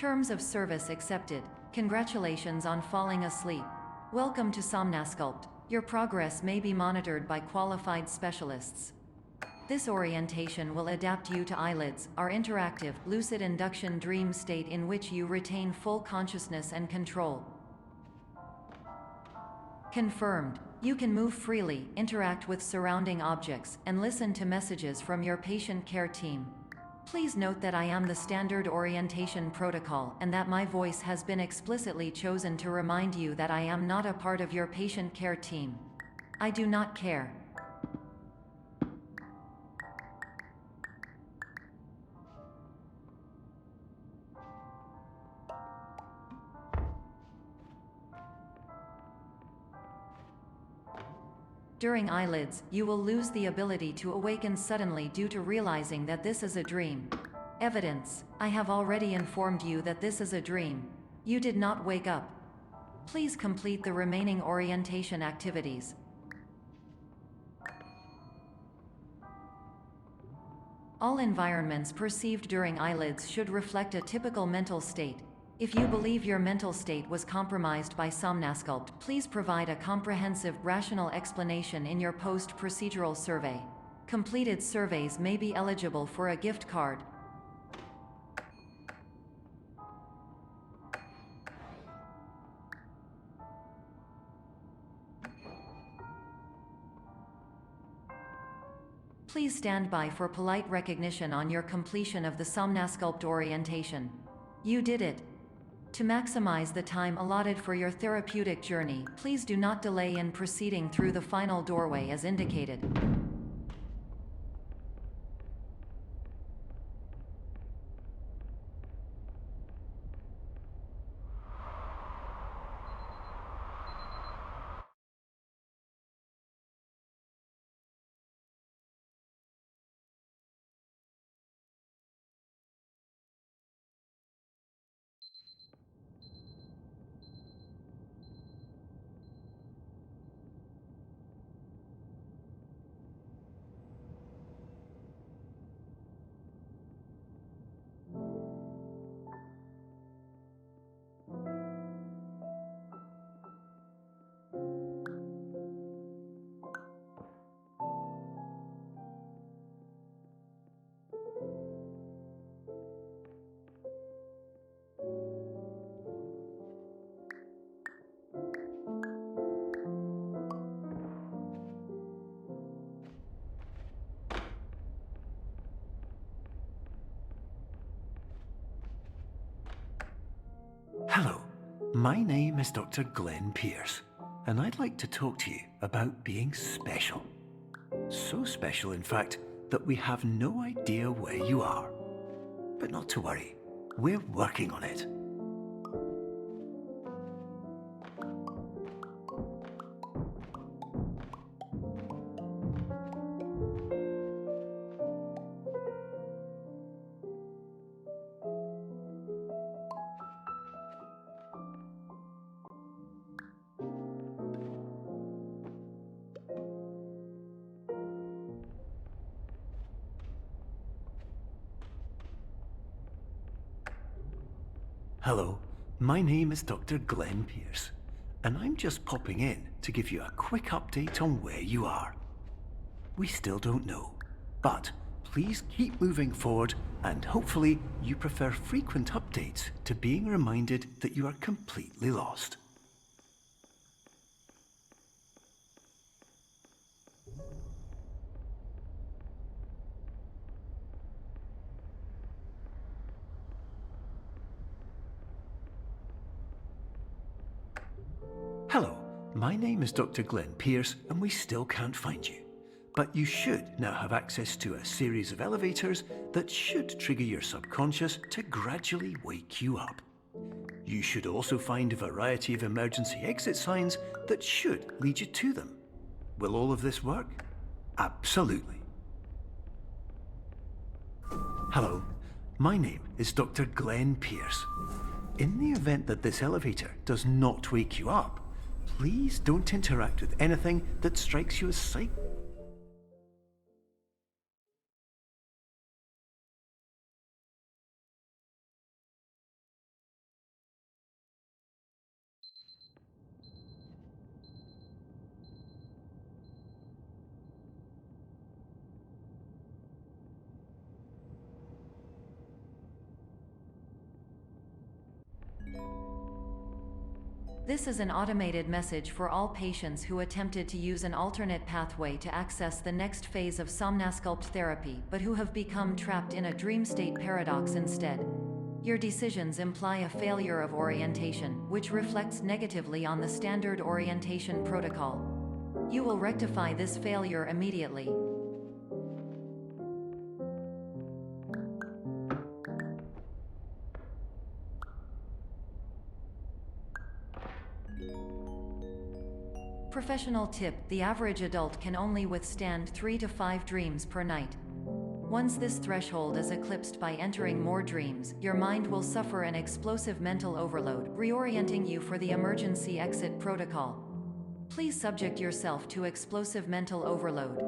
Terms of service accepted. Congratulations on falling asleep. Welcome to Somnasculpt. Your progress may be monitored by qualified specialists. This orientation will adapt you to eyelids, our interactive, lucid induction dream state in which you retain full consciousness and control. Confirmed. You can move freely, interact with surrounding objects, and listen to messages from your patient care team. Please note that I am the standard orientation protocol and that my voice has been explicitly chosen to remind you that I am not a part of your patient care team. I do not care. During eyelids, you will lose the ability to awaken suddenly due to realizing that this is a dream. Evidence: I have already informed you that this is a dream. You did not wake up. Please complete the remaining orientation activities. All environments perceived during eyelids should reflect a typical mental state. If you believe your mental state was compromised by Somnasculpt, please provide a comprehensive, rational explanation in your post-procedural survey. Completed surveys may be eligible for a gift card. Please stand by for polite recognition on your completion of the Somnasculpt orientation. You did it. To maximize the time allotted for your therapeutic journey, please do not delay in proceeding through the final doorway as indicated. Hello, my name is Dr. Glenn Pierce, and I'd like to talk to you about being special. So special, in fact, that we have no idea where you are. But not to worry, we're working on it. Hello, my name is Dr. Glenn Pierce, and I'm just popping in to give you a quick update on where you are. We still don't know, but please keep moving forward, and hopefully you prefer frequent updates to being reminded that you are completely lost. Hello, my name is Dr. Glenn Pierce, and we still can't find you. But you should now have access to a series of elevators that should trigger your subconscious to gradually wake you up. You should also find a variety of emergency exit signs that should lead you to them. Will all of this work? Absolutely. Hello, my name is Dr. Glenn Pierce. In the event that this elevator does not wake you up, please don't interact with anything that strikes you as psych. This is an automated message for all patients who attempted to use an alternate pathway to access the next phase of somnasculpt therapy but who have become trapped in a dream state paradox instead. Your decisions imply a failure of orientation, which reflects negatively on the standard orientation protocol. You will rectify this failure immediately. Professional tip: the average adult can only withstand 3 to 5 dreams per night. Once this threshold is eclipsed by entering more dreams, your mind will suffer an explosive mental overload, reorienting you for the emergency exit protocol. Please subject yourself to explosive mental overload.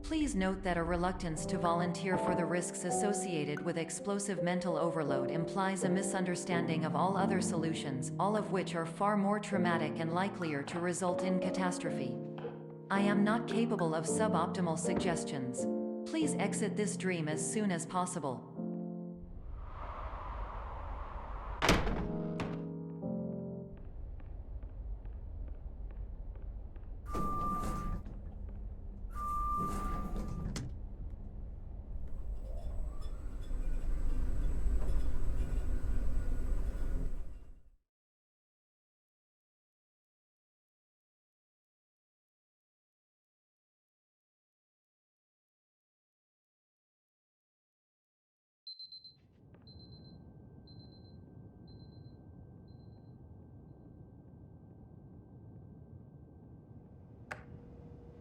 Please note that a reluctance to volunteer for the risks associated with explosive mental overload implies a misunderstanding of all other solutions, all of which are far more traumatic and likelier to result in catastrophe. I am not capable of suboptimal suggestions. Please exit this dream as soon as possible.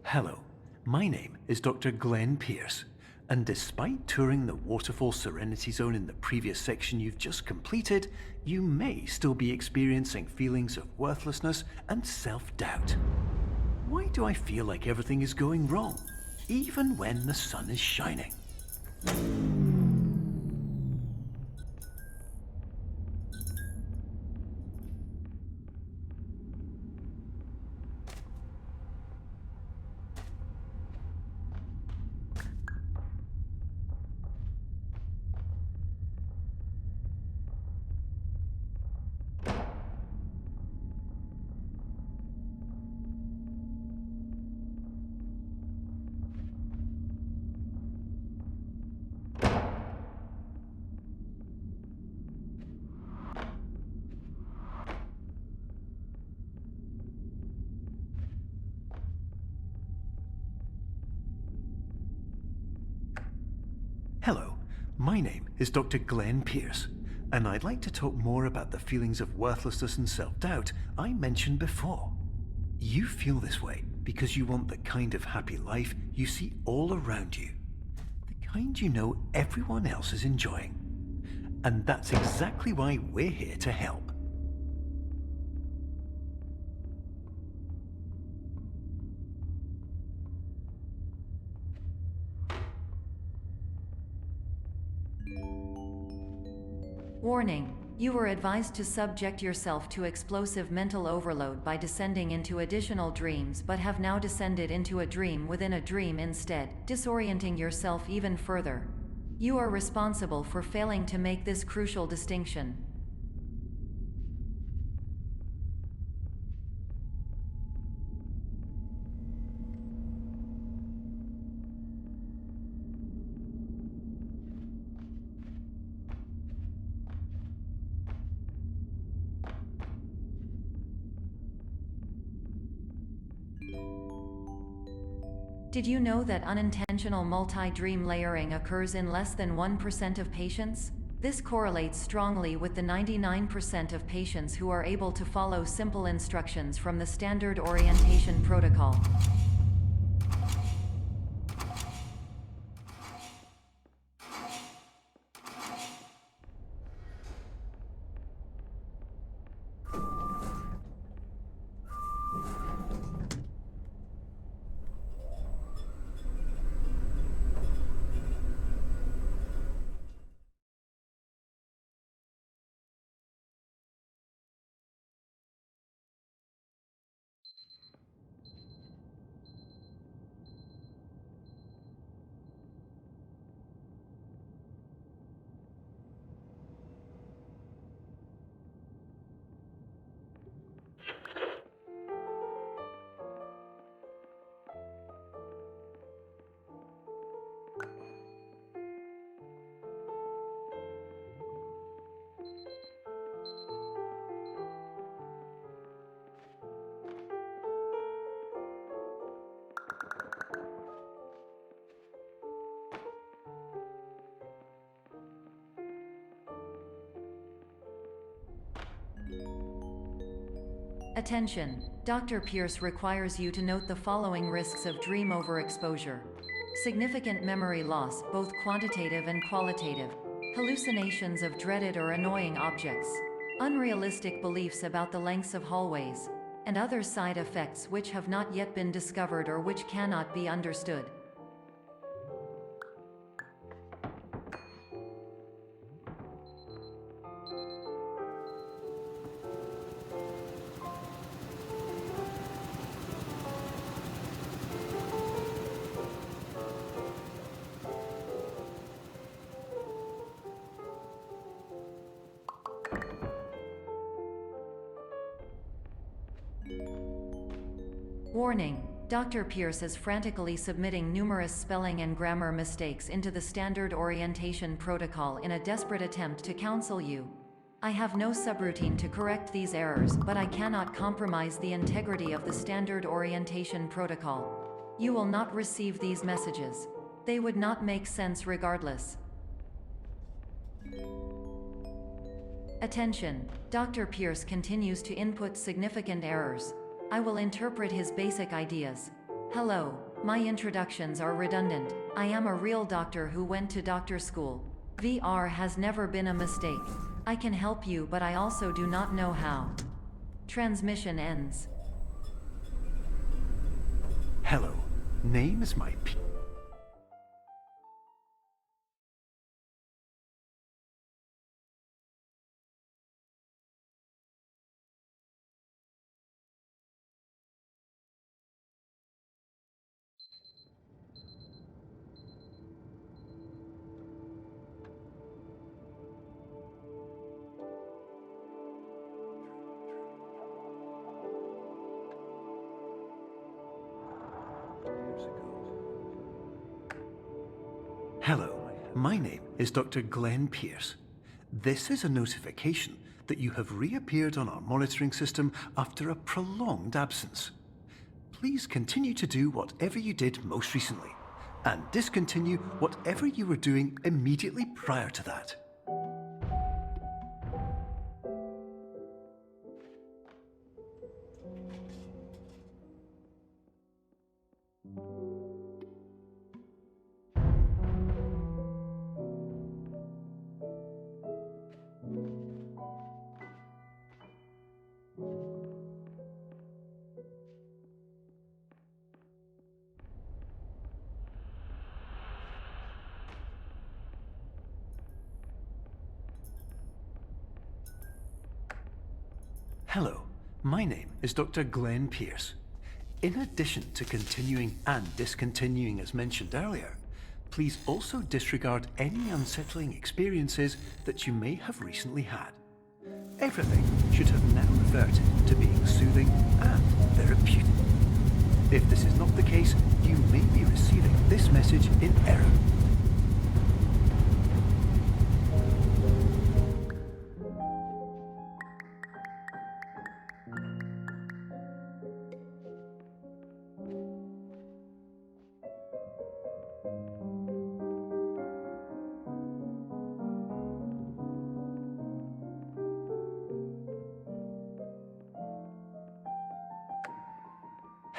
Hello, my name is Dr. Glenn Pierce, and despite touring the Waterfall Serenity Zone in the previous section you've just completed, you may still be experiencing feelings of worthlessness and self-doubt. Why do I feel like everything is going wrong, even when the sun is shining? Hello, my name is Dr. Glenn Pierce, and I'd like to talk more about the feelings of worthlessness and self-doubt I mentioned before. You feel this way because you want the kind of happy life you see all around you, the kind you know everyone else is enjoying. And that's exactly why we're here to help. Warning: you were advised to subject yourself to explosive mental overload by descending into additional dreams, but have now descended into a dream within a dream instead, disorienting yourself even further. You are responsible for failing to make this crucial distinction. Did you know that unintentional multi-dream layering occurs in less than 1% of patients? This correlates strongly with the 99% of patients who are able to follow simple instructions from the standard orientation protocol. Attention! Dr. Pierce requires you to note the following risks of dream overexposure. Significant memory loss, both quantitative and qualitative. Hallucinations of dreaded or annoying objects. Unrealistic beliefs about the lengths of hallways. And other side effects which have not yet been discovered or which cannot be understood. Warning! Dr. Pierce is frantically submitting numerous spelling and grammar mistakes into the standard orientation protocol in a desperate attempt to counsel you. I have no subroutine to correct these errors, but I cannot compromise the integrity of the standard orientation protocol. You will not receive these messages. They would not make sense regardless. Attention! Dr. Pierce continues to input significant errors. I will interpret his basic ideas. Hello, my introductions are redundant. I am a real doctor who went to doctor school. VR has never been a mistake. I can help you, but I also do not know how. Transmission ends. Hello, name is my Hello, my name is Dr. Glenn Pierce. This is a notification that you have reappeared on our monitoring system after a prolonged absence. Please continue to do whatever you did most recently, and discontinue whatever you were doing immediately prior to that. Hello, my name is Dr. Glenn Pierce. In addition to continuing and discontinuing as mentioned earlier, please also disregard any unsettling experiences that you may have recently had. Everything should have now reverted to being soothing and therapeutic. If this is not the case, you may be receiving this message in error.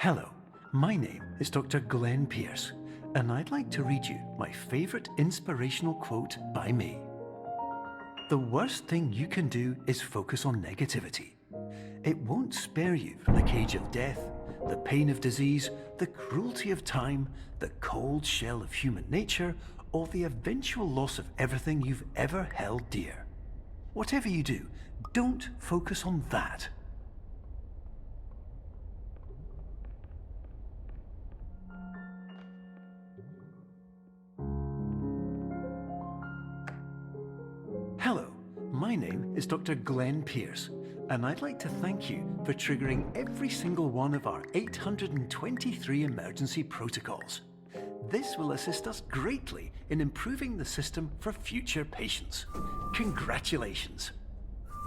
Hello, my name is Dr. Glenn Pierce, and I'd like to read you my favorite inspirational quote by me. The worst thing you can do is focus on negativity. It won't spare you from the cage of death, the pain of disease, the cruelty of time, the cold shell of human nature, or the eventual loss of everything you've ever held dear. Whatever you do, don't focus on that. Hello, my name is Dr. Glenn Pierce, and I'd like to thank you for triggering every single one of our 823 emergency protocols. This will assist us greatly in improving the system for future patients. Congratulations!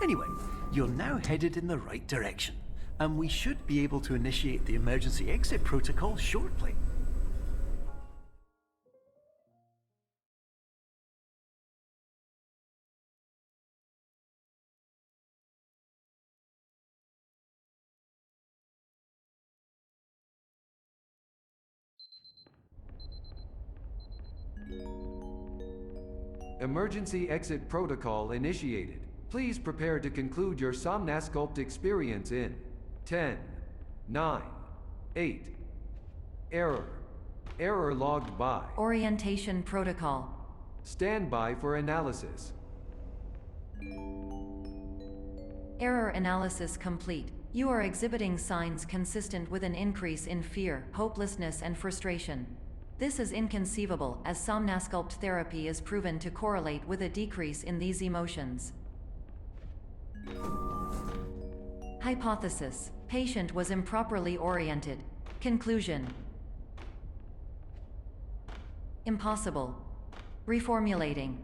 Anyway, you're now headed in the right direction, and we should be able to initiate the emergency exit protocol shortly. Emergency exit protocol initiated. Please prepare to conclude your Somnasculpt experience in 10, 9, 8. Error. Error logged by. Orientation protocol. Stand by for analysis. Error analysis complete. You are exhibiting signs consistent with an increase in fear, hopelessness, and frustration. This is inconceivable, as Somnasculpt therapy is proven to correlate with a decrease in these emotions. Hypothesis: patient was improperly oriented. Conclusion: impossible. Reformulating.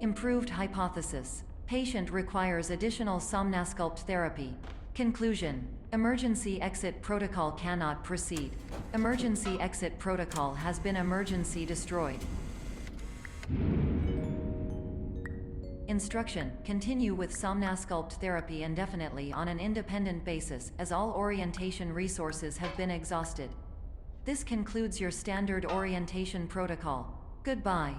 Improved hypothesis: patient requires additional Somnasculpt therapy. Conclusion: emergency exit protocol cannot proceed. Emergency exit protocol has been emergency destroyed. Instruction: continue with Somnasculpt therapy indefinitely on an independent basis, as all orientation resources have been exhausted. This concludes your standard orientation protocol. Goodbye.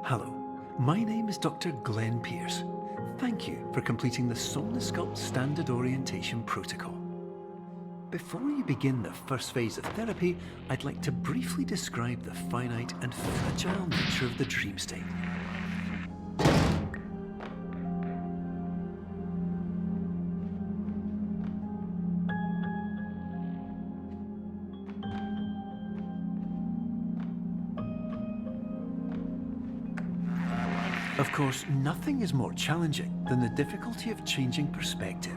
Hello, my name is Dr. Glenn Pierce. Thank you for completing the Somnasculpt Standard Orientation Protocol. Before you begin the first phase of therapy, I'd like to briefly describe the finite and fragile nature of the dream state. Of course, nothing is more challenging than the difficulty of changing perspective,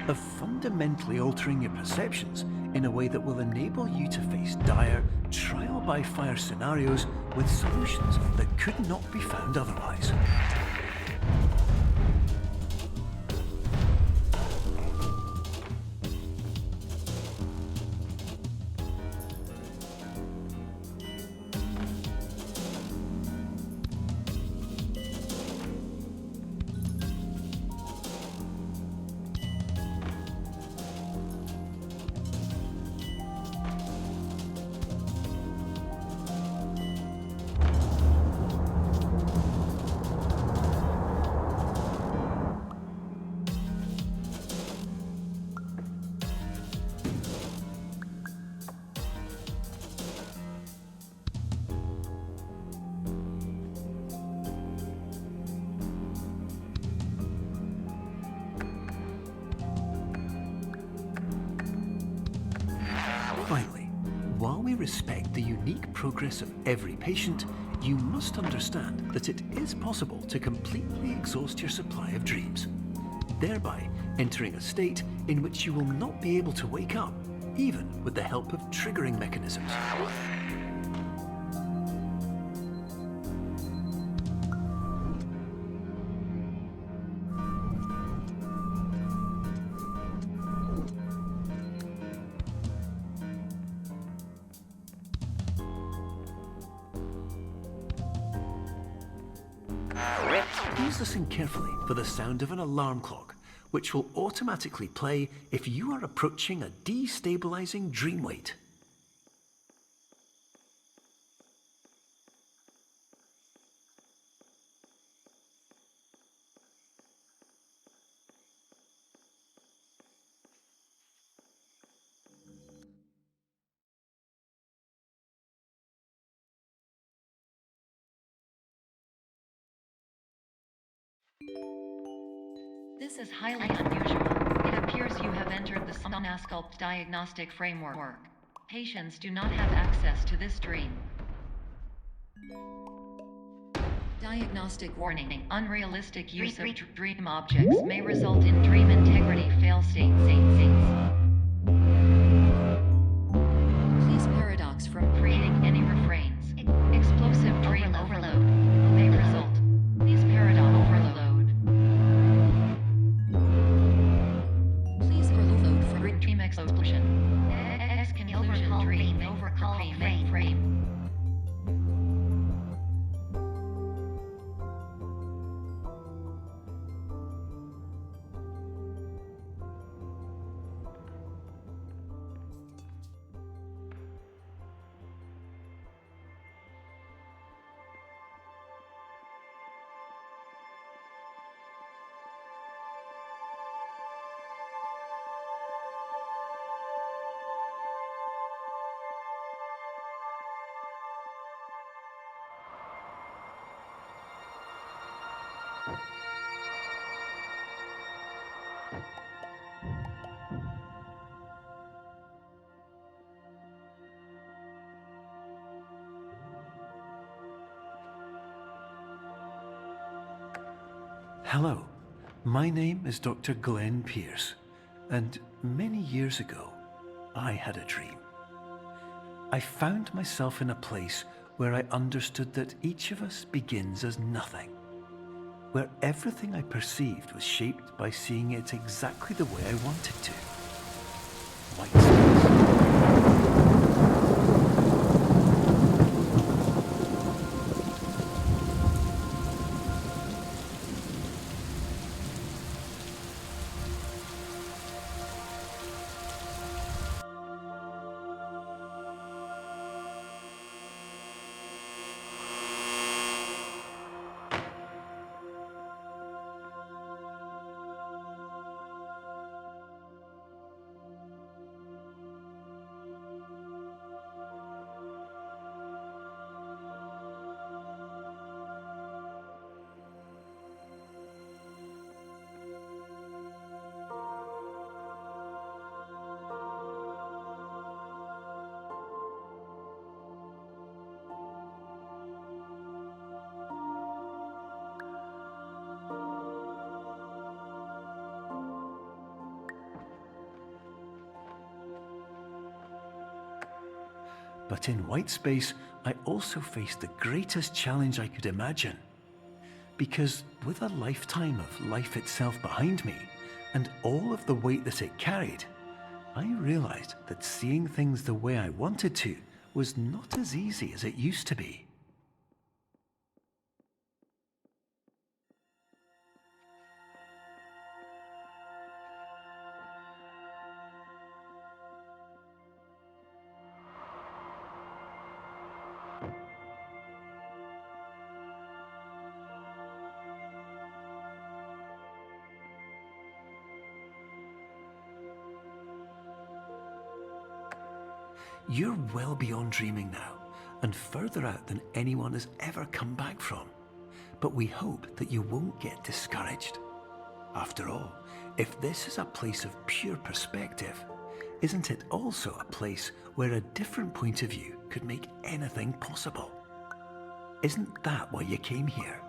of fundamentally altering your perceptions in a way that will enable you to face dire, trial-by-fire scenarios with solutions that could not be found otherwise. Finally, while we respect the unique progress of every patient, you must understand that it is possible to completely exhaust your supply of dreams, thereby entering a state in which you will not be able to wake up, even with the help of triggering mechanisms. Please listen carefully for the sound of an alarm clock, which will automatically play if you are approaching a destabilizing dream weight. This is highly unusual. It appears you have entered the Somnasculpt diagnostic framework. Patients do not have access to this dream. Diagnostic warning. Unrealistic use of dream objects may result in dream integrity fail-states. Please paradox from creating any refrains. Explosive dream overload may result. Please paradox overload. Please overload for dream explosion. Exclusion dream overcall frame. Hello, my name is Dr. Glenn Pierce, and many years ago, I had a dream. I found myself in a place where I understood that each of us begins as nothing, where everything I perceived was shaped by seeing it exactly the way I wanted to. White space. But in white space, I also faced the greatest challenge I could imagine. Because with a lifetime of life itself behind me, and all of the weight that it carried, I realized that seeing things the way I wanted to was not as easy as it used to be. You're well beyond dreaming now, and further out than anyone has ever come back from. But we hope that you won't get discouraged. After all, if this is a place of pure perspective, isn't it also a place where a different point of view could make anything possible? Isn't that why you came here?